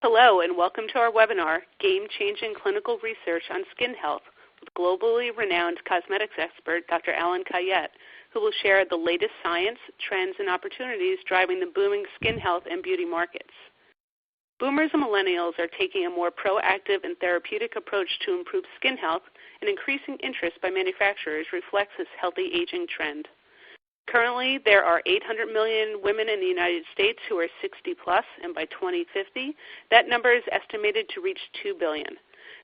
Hello and welcome to our webinar, Game-Changing Clinical Research on Skin Health, with globally renowned cosmetics expert Dr. Alan Kayette, who will share the latest science, trends, and opportunities driving the booming skin health and beauty markets. Boomers and millennials are taking a more proactive and therapeutic approach to improve skin health, and increasing interest by manufacturers reflects this healthy aging trend. Currently, there are 800 million women in the United States who are 60 plus, and by 2050, that number is estimated to reach 2 billion.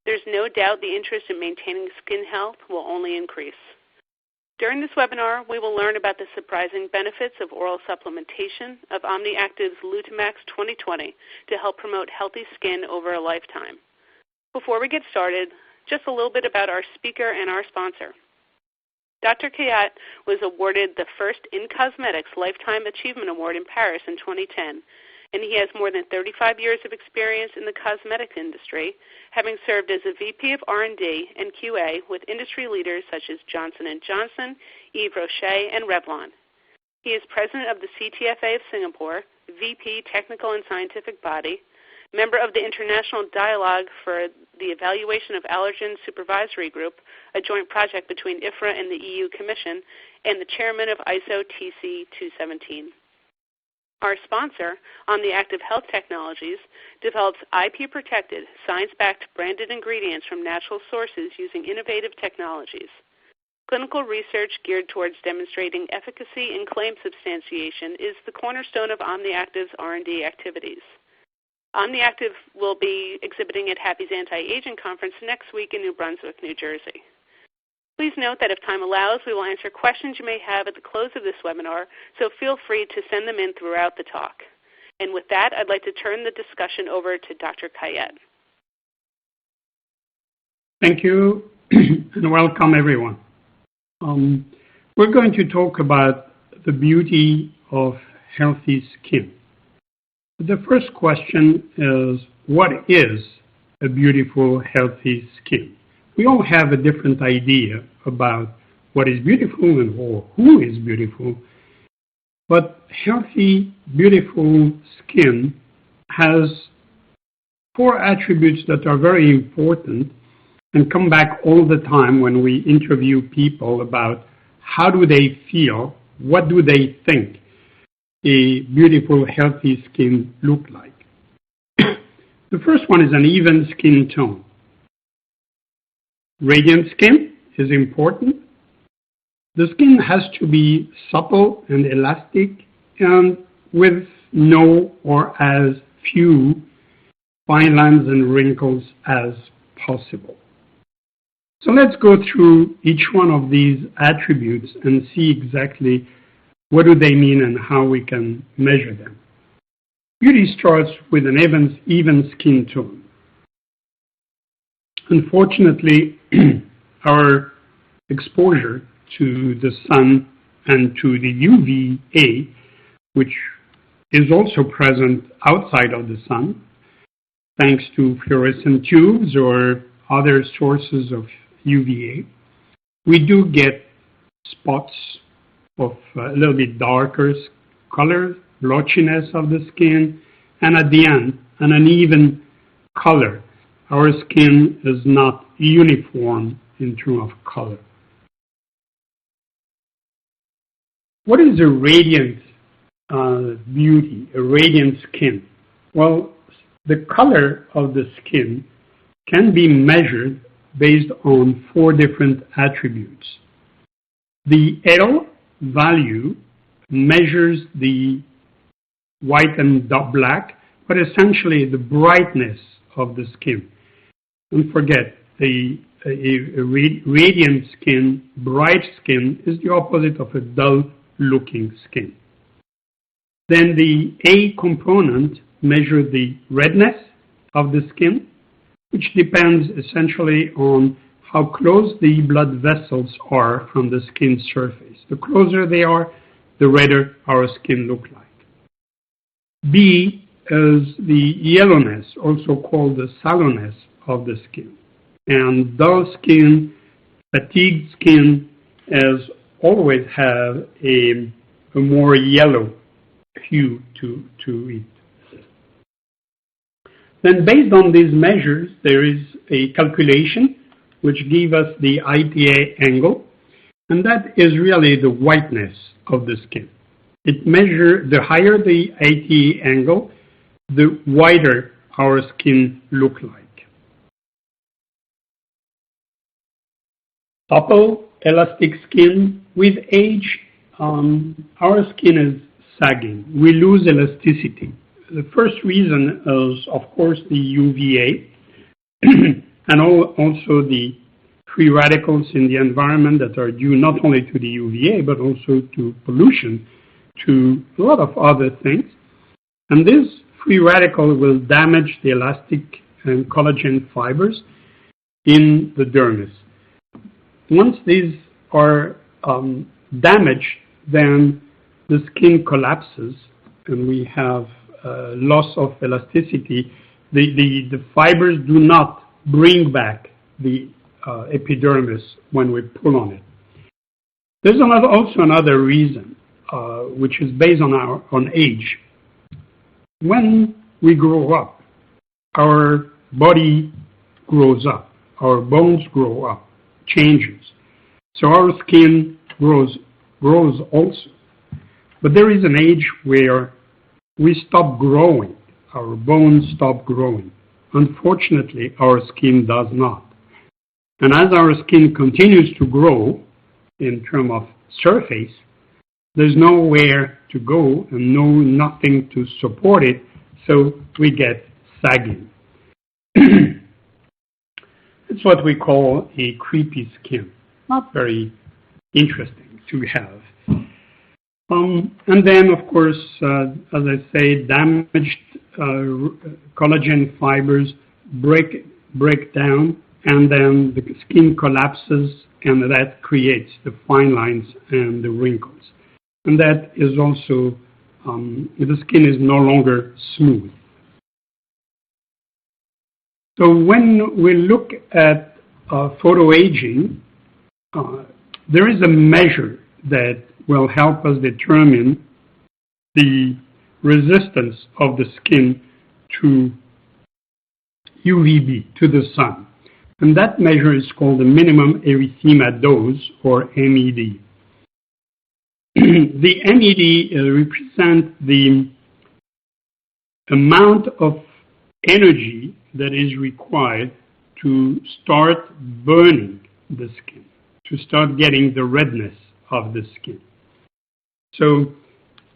There's no doubt the interest in maintaining skin health will only increase. During this webinar, we will learn about the surprising benefits of oral supplementation of OmniActive's Lutemax 2020 to help promote healthy skin over a lifetime. Before we get started, just a little bit about our speaker and our sponsor. Dr. Kayette was awarded the first in Cosmetics Lifetime Achievement Award in Paris in 2010, and he has more than 35 years of experience in the cosmetics industry, having served as a VP of R&D and QA with industry leaders such as Johnson & Johnson, Yves Rocher, and Revlon. He is president of the CTFA of Singapore, VP Technical and Scientific Body, member of the International Dialogue for the Evaluation of Allergen Supervisory Group, a joint project between IFRA and the EU Commission, and the chairman of ISO TC 217. Our sponsor, OmniActive Health Technologies, develops IP-protected, science-backed branded ingredients from natural sources using innovative technologies. Clinical research geared towards demonstrating efficacy and claim substantiation is the cornerstone of OmniActive's R&D activities. OmniActive will be exhibiting at Happy's Anti-Aging Conference next week in New Brunswick, New Jersey. Please note that if time allows, we will answer questions you may have at the close of this webinar, so feel free to send them in throughout the talk. And with that, I'd like to turn the discussion over to Dr. Kayette. Thank you, and welcome everyone. We're going to talk about the beauty of healthy skin. The first question is, what is a beautiful, healthy skin? We all have a different idea about what is beautiful and who is beautiful, but healthy, beautiful skin has 4 attributes that are very important and come back all the time when we interview people about how do they feel, what do they think a beautiful, healthy skin look like. The first one is an even skin tone. Radiant skin is important. The skin has to be supple and elastic and with no or as few fine lines and wrinkles as possible. So let's go through each one of these attributes and see exactly what do they mean and how we can measure them. Beauty starts with an even skin tone. Unfortunately, our exposure to the sun and to the UVA, which is also present outside of the sun, thanks to fluorescent tubes or other sources of UVA, we do get spots of a little bit darker color, blotchiness of the skin, and at the end, an uneven color. Our skin is not uniform in terms of color. What is a radiant beauty, a radiant skin? Well, the color of the skin can be measured based on 4 different attributes. The L value measures the white and black, but essentially the brightness of the skin. Don't forget, a radiant skin, bright skin, is the opposite of a dull-looking skin. Then the A component measures the redness of the skin, which depends essentially on how close the blood vessels are from the skin surface. The closer they are, the redder our skin looks like. B is the yellowness, also called the sallowness of the skin. And dull skin, fatigued skin, always have a more yellow hue to it. Then based on these measures, there is a calculation which gives us the ITA angle, and that is really the whiteness of the skin. It measures, the higher the ITA angle, the whiter our skin look like. Supple, elastic skin. With age, our skin is sagging. We lose elasticity. The first reason is, of course, the UVA and also the free radicals in the environment that are due not only to the UVA but also to pollution, to a lot of other things. And this free radical will damage the elastic and collagen fibers in the dermis. Once these are damaged, then the skin collapses and we have loss of elasticity. The fibers do not bring back the epidermis when we pull on it. There's also another reason, which is based on age. When we grow up, our body grows up, our bones grow up, changes. So our skin grows also. But there is an age where we stop growing, our bones stop growing. Unfortunately, our skin does not. And as our skin continues to grow in terms of surface, there's nowhere to go and nothing to support it, so we get sagging. It's what we call a creepy skin. Not very interesting to have. And then, of course, as I say, damaged collagen fibers break down, and then the skin collapses, and that creates the fine lines and the wrinkles. And that is also, the skin is no longer smooth. So when we look at photoaging, there is a measure that will help us determine the resistance of the skin to UVB, to the sun. And that measure is called the minimum erythema dose, or MED. The MED represents the amount of energy that is required to start burning the skin, to start getting the redness of the skin. So,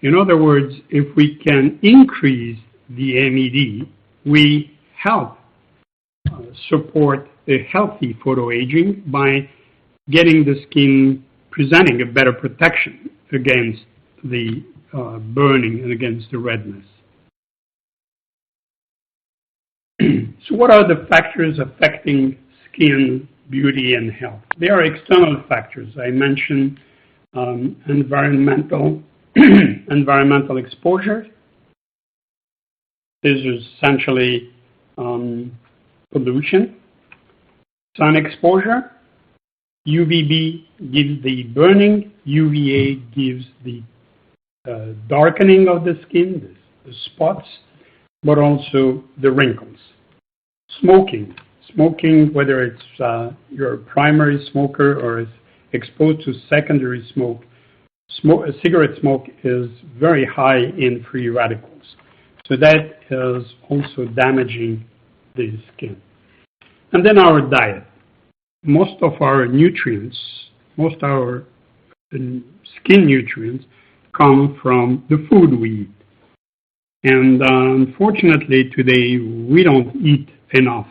in other words, if we can increase the MED, we help support a healthy photoaging by getting the skin presenting a better protection against the burning and against the redness. So what are the factors affecting skin beauty and health? They are external factors. I mentioned environmental exposure. This is essentially pollution. Sun exposure. UVB gives the burning. UVA gives the darkening of the skin, the spots, but also the wrinkles. Smoking, whether it's you're a primary smoker or is exposed to secondary smoke, cigarette smoke is very high in free radicals. So that is also damaging the skin. And then our diet. Most of our nutrients, most of our skin nutrients come from the food we eat. And unfortunately today we don't eat enough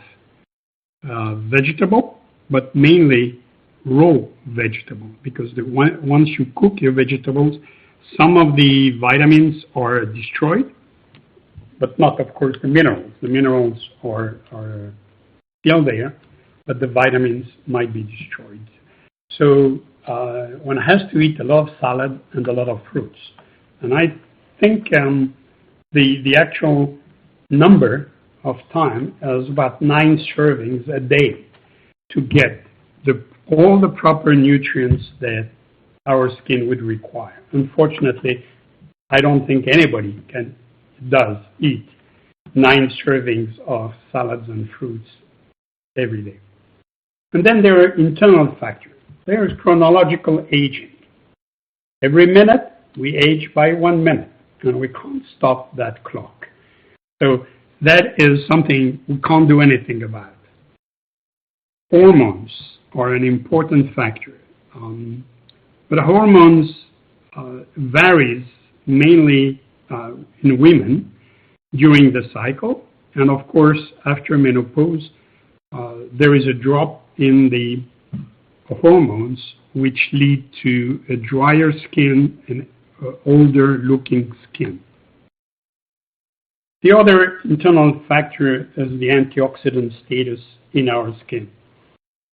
vegetable, but mainly raw vegetable, because once you cook your vegetables, some of the vitamins are destroyed, but not, of course, the minerals. The minerals are still there, but the vitamins might be destroyed. So one has to eat a lot of salad and a lot of fruits. And I think the actual number of time is about 9 servings a day to get all the proper nutrients that our skin would require. Unfortunately, I don't think anybody does eat 9 servings of salads and fruits every day. And then there are internal factors. There is chronological aging. Every minute, we age by 1 minute, and we can't stop that clock. So that is something we can't do anything about. Hormones are an important factor. But hormones varies mainly in women during the cycle. And of course, after menopause, there is a drop in the hormones which lead to a drier skin and older looking skin. The other internal factor is the antioxidant status in our skin.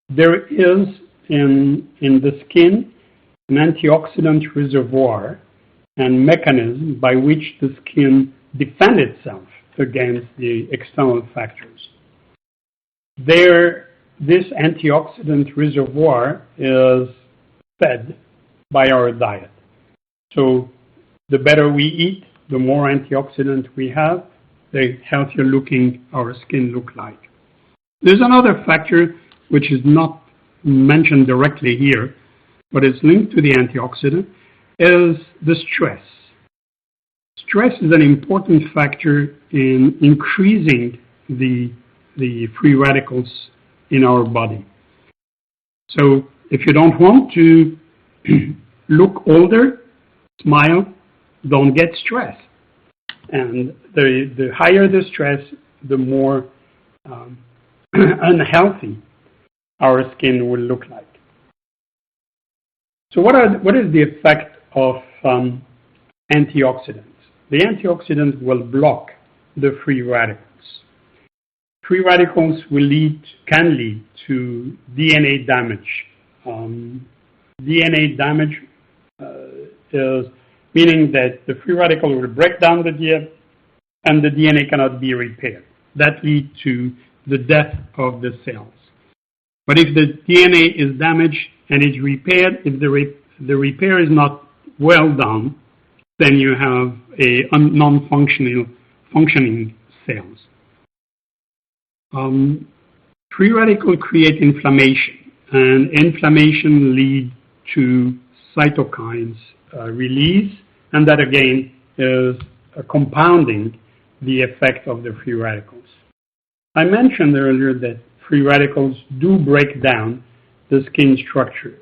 There is in the skin an antioxidant reservoir and mechanism by which the skin defends itself against the external factors. This antioxidant reservoir is fed by our diet. So the better we eat, the more antioxidant we have, the healthier looking our skin look like. There's another factor which is not mentioned directly here, but it's linked to the antioxidant, is the stress. Stress is an important factor in increasing the free radicals in our body. So if you don't want to look older, smile, don't get stressed. And the higher the stress, the more unhealthy our skin will look like. So what is the effect of antioxidants? The antioxidants will block the free radicals. Free radicals can lead to DNA damage. DNA damage is meaning that the free radical will break down the DNA and the DNA cannot be repaired. That leads to the death of the cells. But if the DNA is damaged and it's repaired, if the repair is not well done, then you have a functioning cells. Free radicals create inflammation, and inflammation leads to cytokines release, and that again is compounding the effect of the free radicals. I mentioned earlier that free radicals do break down the skin structure,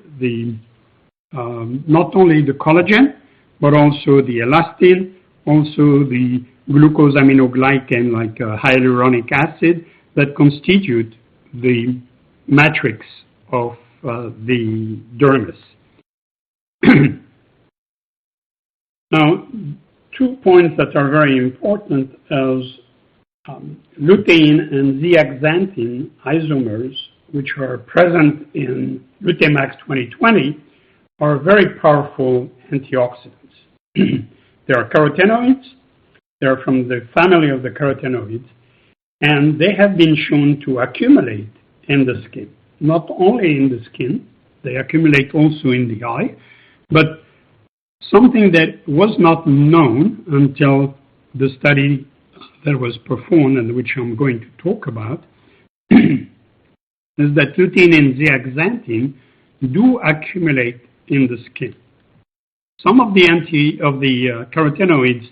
not only the collagen, but also the elastin, also the glucosaminoglycan like hyaluronic acid that constitute the matrix of the dermis. Now, 2 points that are very important is lutein and zeaxanthin isomers, which are present in Lutemax 2020, are very powerful antioxidants. They are carotenoids. They are from the family of the carotenoids, and they have been shown to accumulate in the skin. Not only in the skin, they accumulate also in the eye, but something that was not known until the study that was performed and which I'm going to talk about is that lutein and zeaxanthin do accumulate in the skin. Some of the carotenoids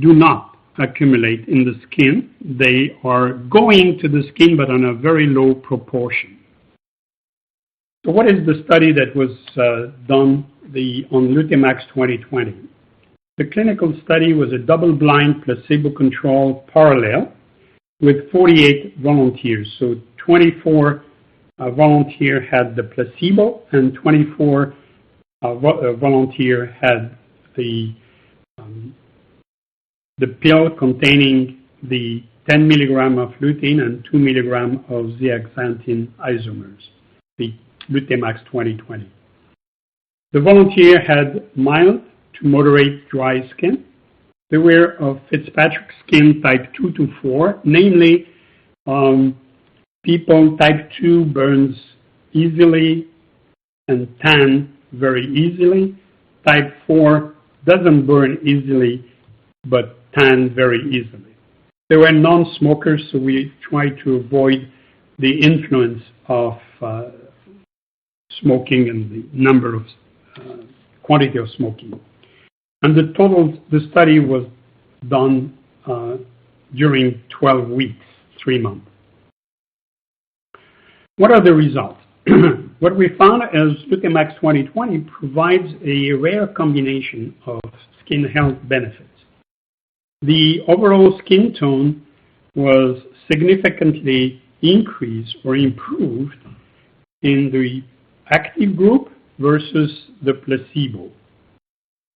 do not accumulate in the skin. They are going to the skin, but on a very low proportion. So what is the study that was done on Lutemax 2020? The clinical study was a double-blind, placebo-controlled parallel with 48 volunteers. So 24 volunteers had the placebo, and 24 volunteers had the pill containing the 10 milligram of lutein and 2 milligram of zeaxanthin isomers, the Lutemax 2020. The volunteer had mild to moderate dry skin. They were of Fitzpatrick skin type 2 to 4, namely people type 2 burns easily and tan very easily. Type 4 doesn't burn easily but tan very easily. They were non-smokers, so we tried to avoid the influence of smoking and the number of quantity of smoking. And the study was done during 12 weeks, 3 months. What are the results? What we found is Lutemax 2020 provides a rare combination of skin health benefits. The overall skin tone was significantly increased or improved in the active group versus the placebo.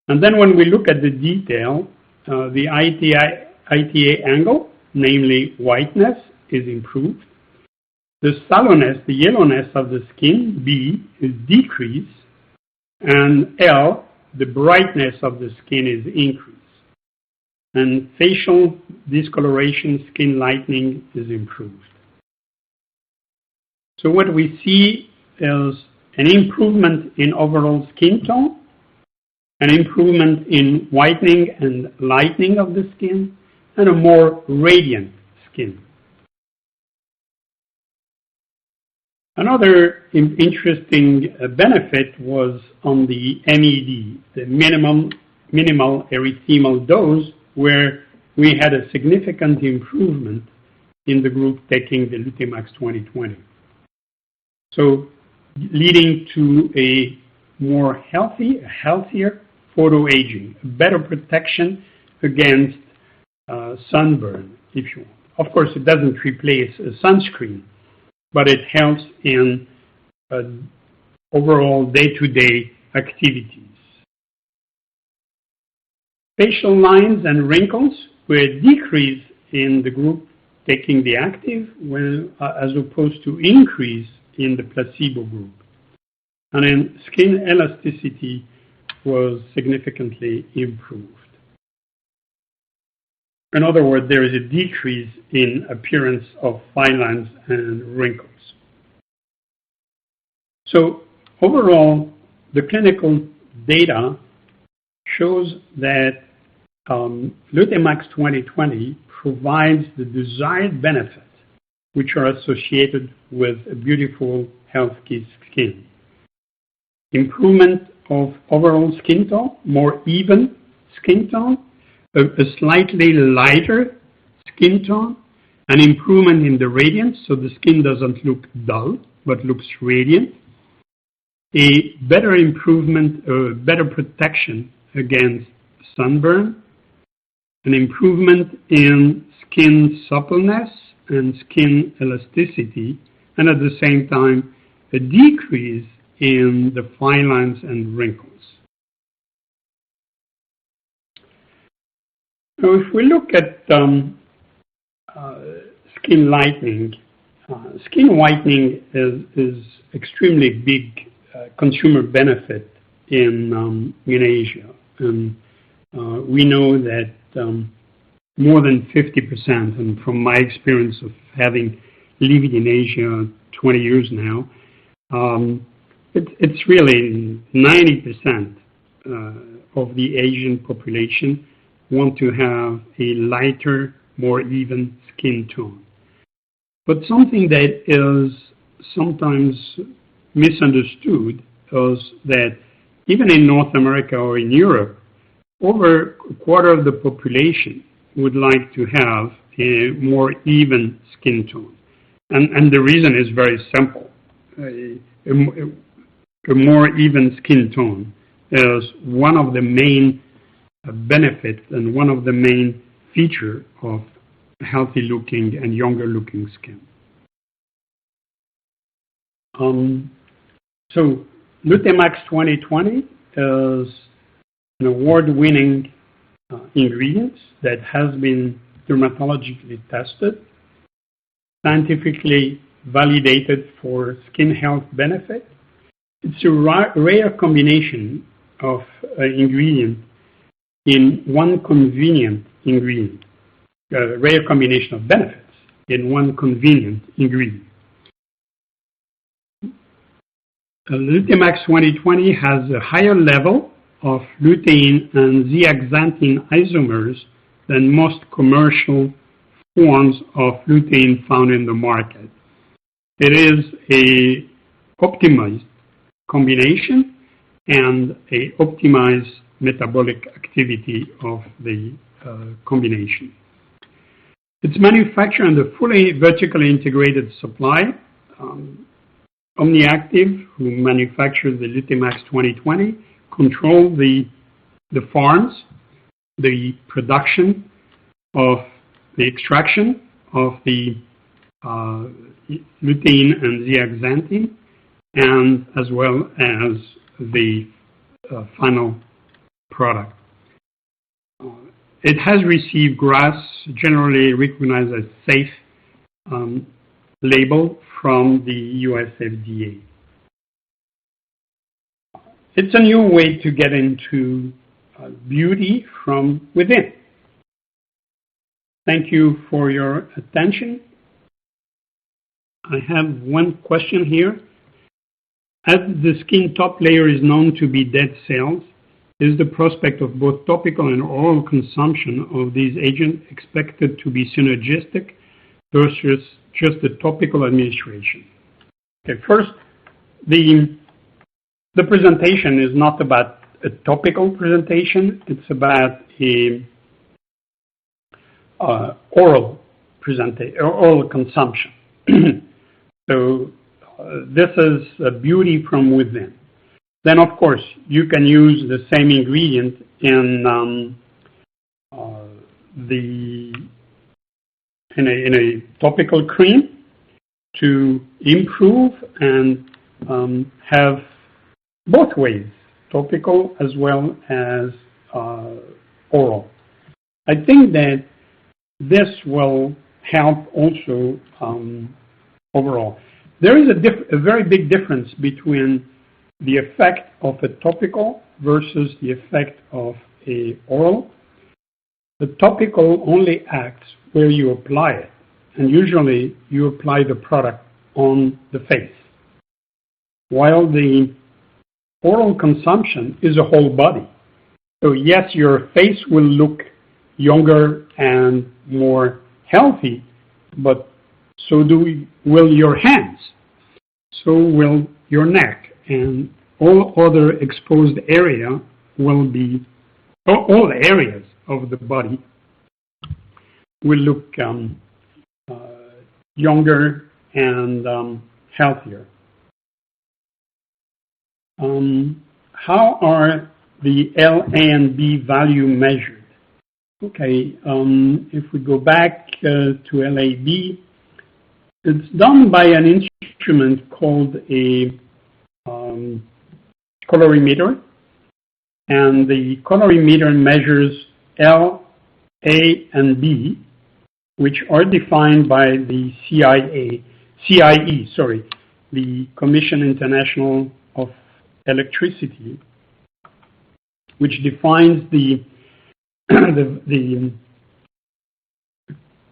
And then when we look at the detail, the ITA angle, namely whiteness, is improved. The sallowness, the yellowness of the skin, B, is decreased, and L, the brightness of the skin, is increased. And facial discoloration, skin lightening is improved. So what we see is an improvement in overall skin tone, an improvement in whitening and lightening of the skin, and a more radiant skin. Another interesting benefit was on the MED, the minimal erythemal dose, where we had a significant improvement in the group taking the Lutemax 2020. So leading to a more healthier photoaging, better protection against sunburn, if you want. Of course, it doesn't replace a sunscreen, but it helps in overall day-to-day activities. Facial lines and wrinkles were decreased in the group taking the active, as opposed to increase in the placebo group. And then skin elasticity was significantly improved. In other words, there is a decrease in appearance of fine lines and wrinkles. So overall, the clinical data shows that Lutemax 2020 provides the desired benefits which are associated with a beautiful, healthy skin. Improvement of overall skin tone, more even skin tone, a slightly lighter skin tone, an improvement in the radiance, so the skin doesn't look dull, but looks radiant, a better improvement, better protection against sunburn, an improvement in skin suppleness and skin elasticity, and at the same time, a decrease in the fine lines and wrinkles. So if we look at skin lightening, skin whitening is extremely big consumer benefit in Asia. And we know that more than 50%, and from my experience of having lived in Asia 20 years now, it's really 90% of the Asian population want to have a lighter, more even skin tone. But something that is sometimes misunderstood is that even in North America or in Europe, over a quarter of the population would like to have a more even skin tone. And the reason is very simple. A more even skin tone is one of the main benefits and one of the main features of healthy looking and younger looking skin. So Lutemax 2020 is an award-winning ingredient that has been dermatologically tested, scientifically validated for skin health benefit. It's a rare combination of ingredient in one convenient ingredient, a rare combination of benefits in one convenient ingredient. Lutemax 2020 has a higher level of lutein and zeaxanthin isomers than most commercial forms of lutein found in the market. It is a optimized combination and a optimized metabolic activity of the combination. It's manufactured under fully vertically integrated supply. OmniActive, who manufactures the Lutemax 2020, control the farms, the production of the extraction of the lutein and zeaxanthin, and as well as the final product. It has received GRAS, generally recognized as safe, label from the US FDA. It's a new way to get into beauty from within. Thank you for your attention. I have one question here. As the skin top layer is known to be dead cells, is the prospect of both topical and oral consumption of these agents expected to be synergistic versus just the topical administration? Okay, first, the presentation is not about a topical presentation. It's about a oral consumption. So this is a beauty from within. Then, of course, you can use the same ingredient in a topical cream to improve and have both ways, topical as well as oral. I think that this will help also overall. There is a very big difference between the effect of a topical versus the effect of a oral. The topical only acts where you apply it, and usually you apply the product on the face, while the oral consumption is a whole body. So yes, your face will look younger and more healthy, but so will your hands, so will your neck, and all other exposed area will be, all areas of the body will look younger and healthier. How are the L, A, and B value measured? Okay, if we go back to LAB, it's done by an instrument called a colorimeter, and the colorimeter measures L, A, and B, which are defined by the CIE, the Commission International of Electricity, which defines the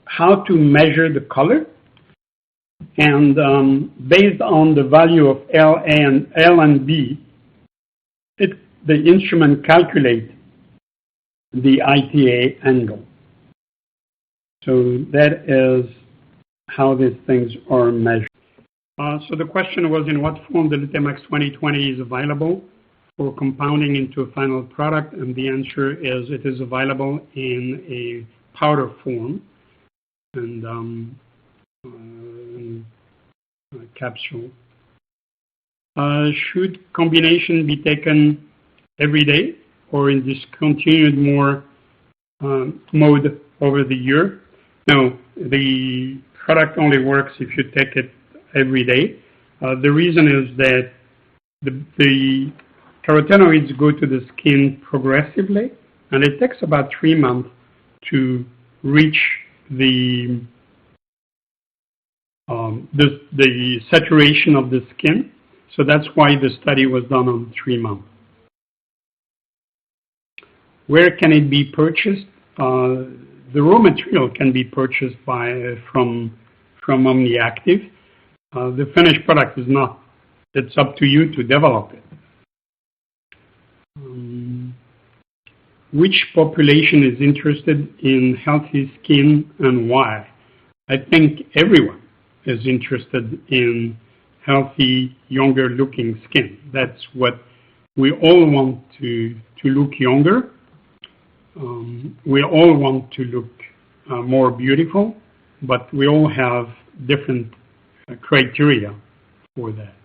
how to measure the color, and based on the value of L and B, the instrument calculates the ITA angle. So that is how these things are measured. So the question was, in what form the Lutemax 2020 is available for compounding into a final product, and the answer is it is available in a powder form and capsule. Should combination be taken every day or in discontinued mode over the year? No, the product only works if you take it every day. The reason is that the carotenoids go to the skin progressively, and it takes about 3 months to reach the saturation of the skin. So that's why the study was done on 3 months. Where can it be purchased? The raw material can be purchased from OmniActive. The finished product is not. It's up to you to develop it. Which population is interested in healthy skin and why? I think everyone is interested in healthy, younger-looking skin. That's what we all want to look younger. We all want to look more beautiful, but we all have different criteria for that.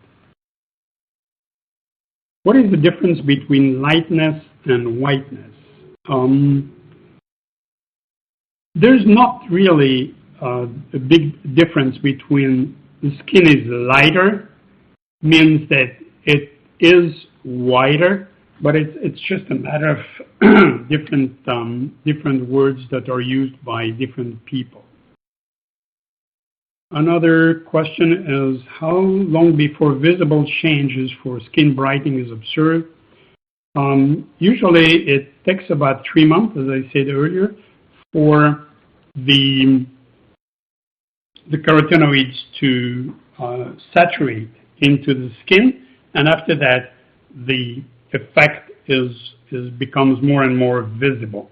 What is the difference between lightness and whiteness? There's not really a big difference between the skin is lighter, means that it is whiter, but it's just a matter of different words that are used by different people. Another question is, how long before visible changes for skin brightening is observed? Usually it takes about 3 months, as I said earlier, for the carotenoids to saturate into the skin, and after that the effect becomes more and more visible.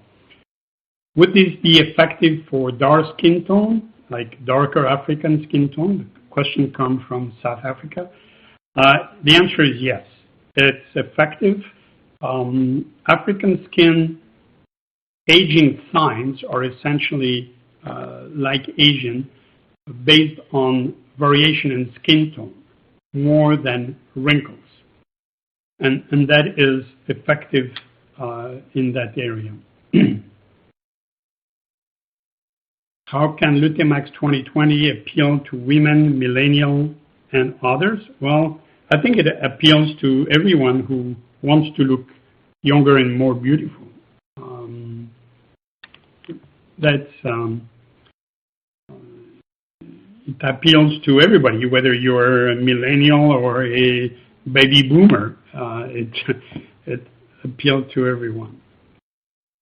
Would this be effective for dark skin tone, like darker African skin tone? The question comes from South Africa. The answer is yes. It's effective. African skin aging signs are essentially like Asian, based on variation in skin tone, more than wrinkles. And that is effective in that area. How can Lutemax 2020 appeal to women, millennial, and others? Well, I think it appeals to everyone who wants to look younger and more beautiful. It appeals to everybody, whether you're a millennial or a baby boomer. It appeals to everyone.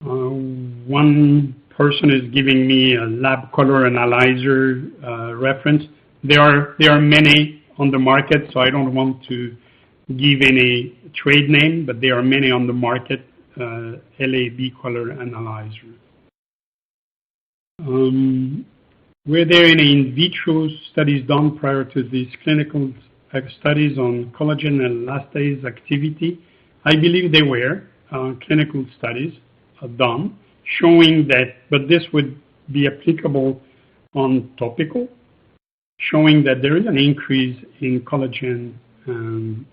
One person is giving me a lab color analyzer reference. There are many on the market, so I don't want to give any trade name, but there are many on the market, LAB color analyzer. Were there any in vitro studies done prior to these clinical studies on collagen and elastase activity? I believe there were clinical studies done showing that, but this would be applicable on topical, showing that there is an increase in collagen and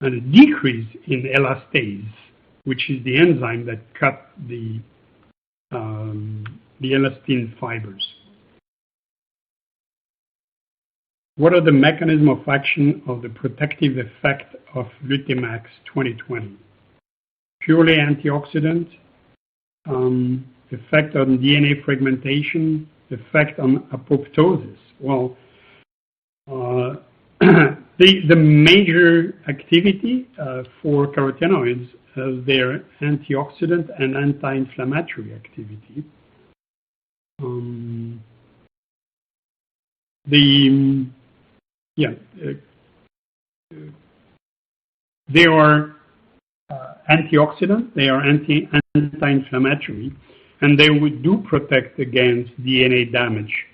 a decrease in elastase, which is the enzyme that cut the elastin fibers. What are the mechanism of action of the protective effect of Lutemax 2020? Purely antioxidant, effect on DNA fragmentation, effect on apoptosis. Well, the major activity for carotenoids is their antioxidant and anti-inflammatory activity. They are antioxidant, they are anti-inflammatory, and they do protect against DNA damage.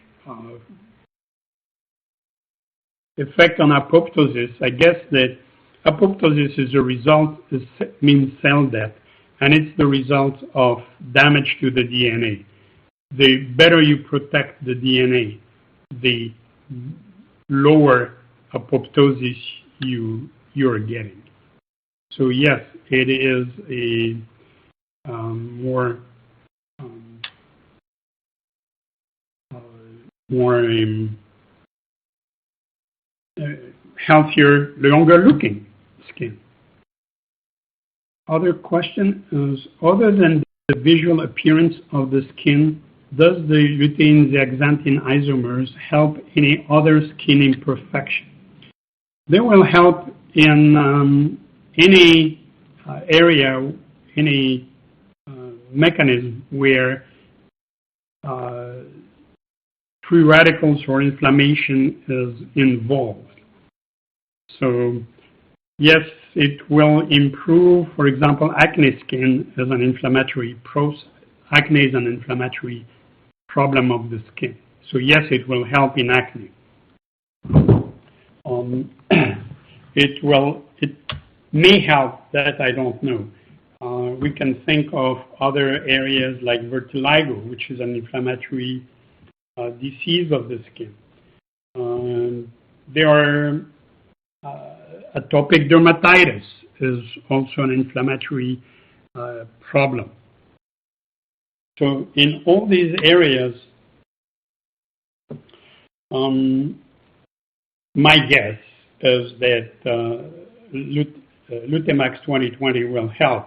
Effect on apoptosis, I guess that apoptosis is a result, means cell death, and it's the result of damage to the DNA. The better you protect the DNA, the lower apoptosis you're getting. So yes, it is a more healthier, longer looking skin. Other question is, other than the visual appearance of the skin, does the lutein zeaxanthin isomers help any other skin imperfection? They will help in any area, any mechanism where free radicals or inflammation is involved. So yes, it will improve, for example, acne skin is an inflammatory process. Acne is an inflammatory problem of the skin. So yes, it will help in acne. It may help, that I don't know. We can think of other areas like vitiligo, which is an inflammatory disease of the skin. There are atopic dermatitis is also an inflammatory problem. So in all these areas, my guess is that Lutemax 2020 will help.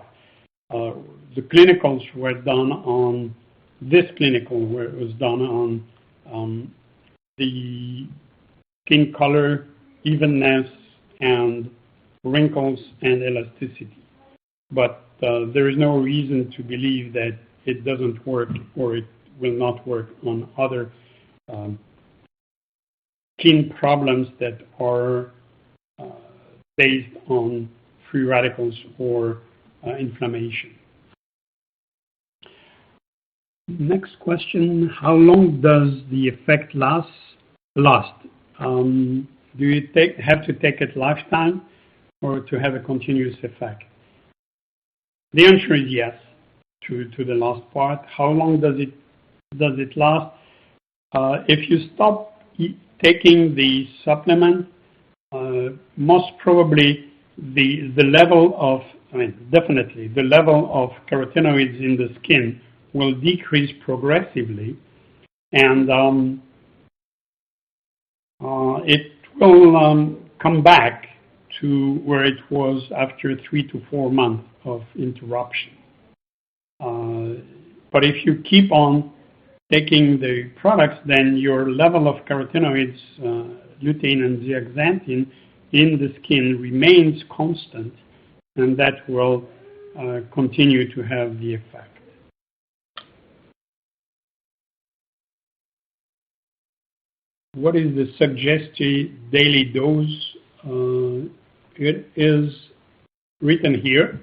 The clinicals were done on, this clinical was done on the skin color, evenness, and wrinkles and elasticity. But there is no reason to believe that it doesn't work or it will not work on other skin problems that are based on free radicals or inflammation. Next question, how long does the effect last? Do you have to take it lifetime or to have a continuous effect? The answer is yes to the last part. How long does it last? If you stop taking the supplement, most probably the level of, definitely the level of carotenoids in the skin will decrease progressively, and it will come back to where it was after 3 to 4 months of interruption. But if you keep on taking the products, then your level of carotenoids, lutein and zeaxanthin, in the skin remains constant, and that will continue to have the effect. What is the suggested daily dose? It is written here.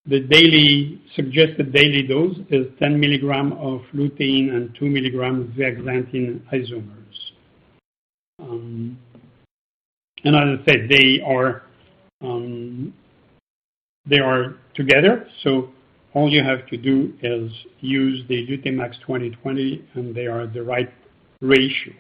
The suggested daily dose is 10 milligram of lutein and 2 milligrams zeaxanthin isomers. And as I said, they are together. So all you have to do is use the Lutemax 2020, and they are the right ratio.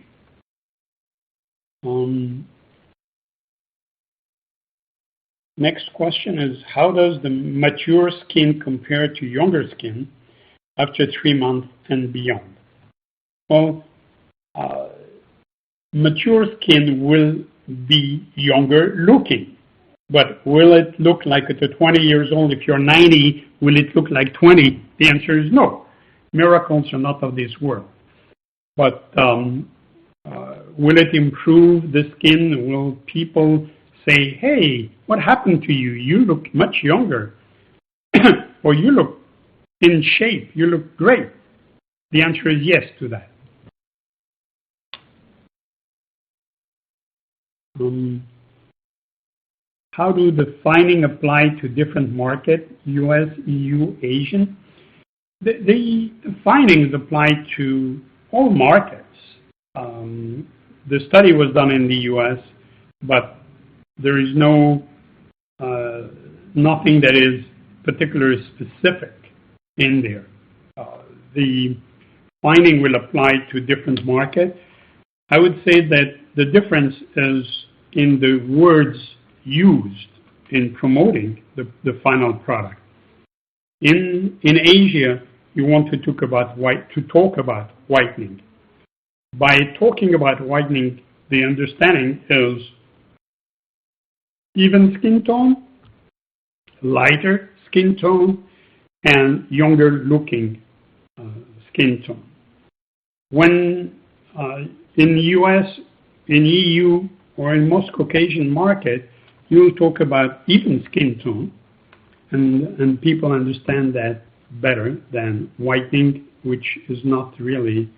Next question is, how does the mature skin compare to younger skin after 3 months and beyond? Well, mature skin will be younger looking, but will it look like at 20 years old? If you're 90, will it look like 20? The answer is no. Miracles are not of this world. But will it improve the skin? Will people say, hey, what happened to you? You look much younger. Or you look in shape. You look great. The answer is yes to that. How do the findings apply to different markets, US, EU, Asian? The findings apply to all markets. The study was done in the US, but there is nothing that is particularly specific in there. The finding will apply to different markets. I would say that the difference is in the words used in promoting the final product. In Asia, you want to talk about whitening. By talking about whitening, the understanding is even skin tone, lighter skin tone, and younger looking skin tone. When in the US, in EU, or in most Caucasian market, you'll talk about even skin tone, and people understand that better than whitening, which is not really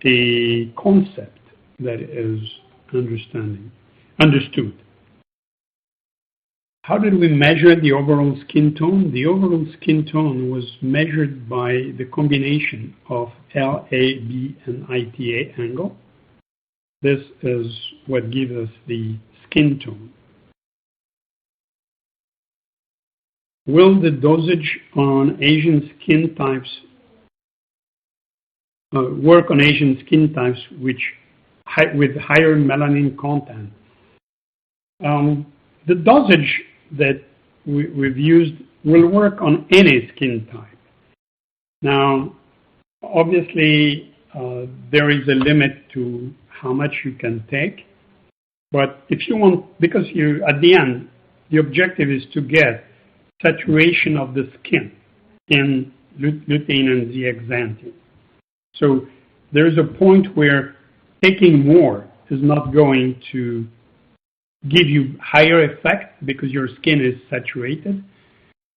a concept that is understood. How did we measure the overall skin tone? The overall skin tone was measured by the combination of LAB and ITA angle. This is what gives us the skin tone. Will the dosage on Asian skin types work on Asian skin types with higher melanin content? The dosage that we've used will work on any skin type. Now, obviously, there is a limit to how much you can take, but if you want, because at the end, the objective is to get saturation of the skin in lutein and zeaxanthin. So there's a point where taking more is not going to give you higher effect because your skin is saturated.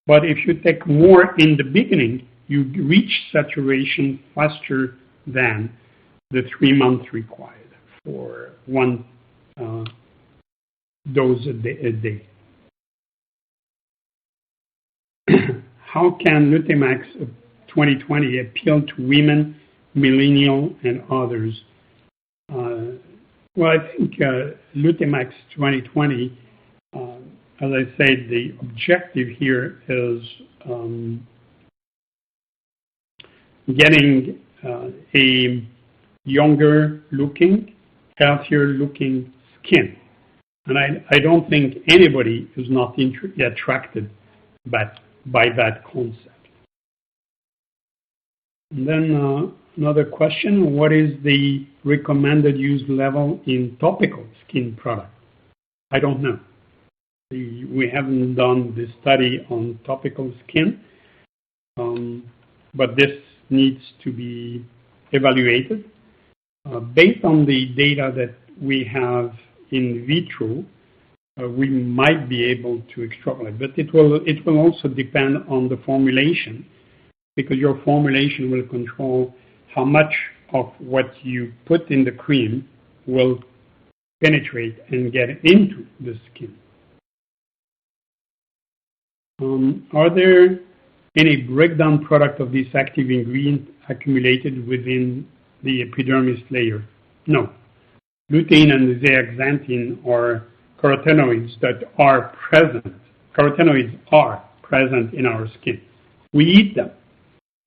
But if you take more in the beginning, you reach saturation faster than the 3 months required for one dose a day. How can Lutemax 2020 appeal to women, millennial, and others? Well, I think Lutemax 2020, as I said, the objective here is getting a younger looking, healthier looking skin. And I don't think anybody is not attracted by that concept. And then another question, what is the recommended use level in topical skin product? I don't know. We haven't done the study on topical skin, but this needs to be evaluated. Based on the data that we have in vitro, we might be able to extrapolate, but it will also depend on the formulation, because your formulation will control how much of what you put in the cream will penetrate and get into the skin. Are there any breakdown product of this active ingredient accumulated within the epidermis layer? No. Lutein and zeaxanthin are carotenoids that are present. Carotenoids are present in our skin. We eat them.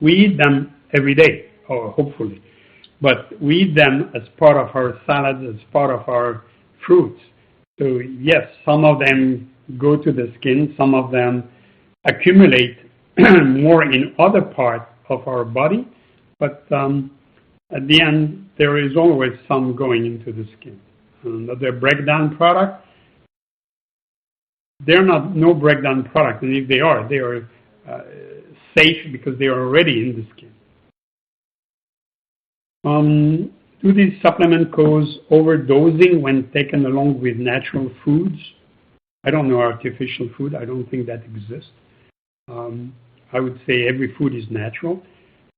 We eat them every day, or hopefully. But we eat them as part of our salads, as part of our fruits. So yes, some of them go to the skin, some of them accumulate more in other parts of our body, but at the end, there is always some going into the skin. Another breakdown product, they're not no breakdown product, and if they are safe because they are already in the skin. Do these supplements cause overdosing when taken along with natural foods? I don't know artificial food. I don't think that exists. I would say every food is natural.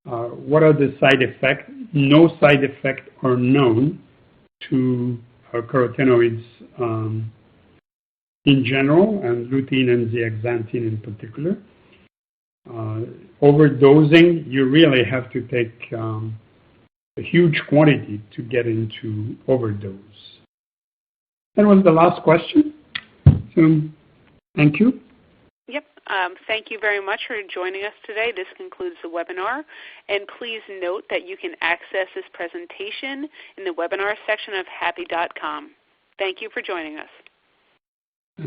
What are the side effects? No side effects are known to carotenoids in general, and lutein and zeaxanthin in particular. Overdosing, you really have to take a huge quantity to get into overdose. That was the last question. So, thank you. Yep. Thank you very much for joining us today. This concludes the webinar. And please note that you can access this presentation in the webinar section of happy.com. Thank you for joining us.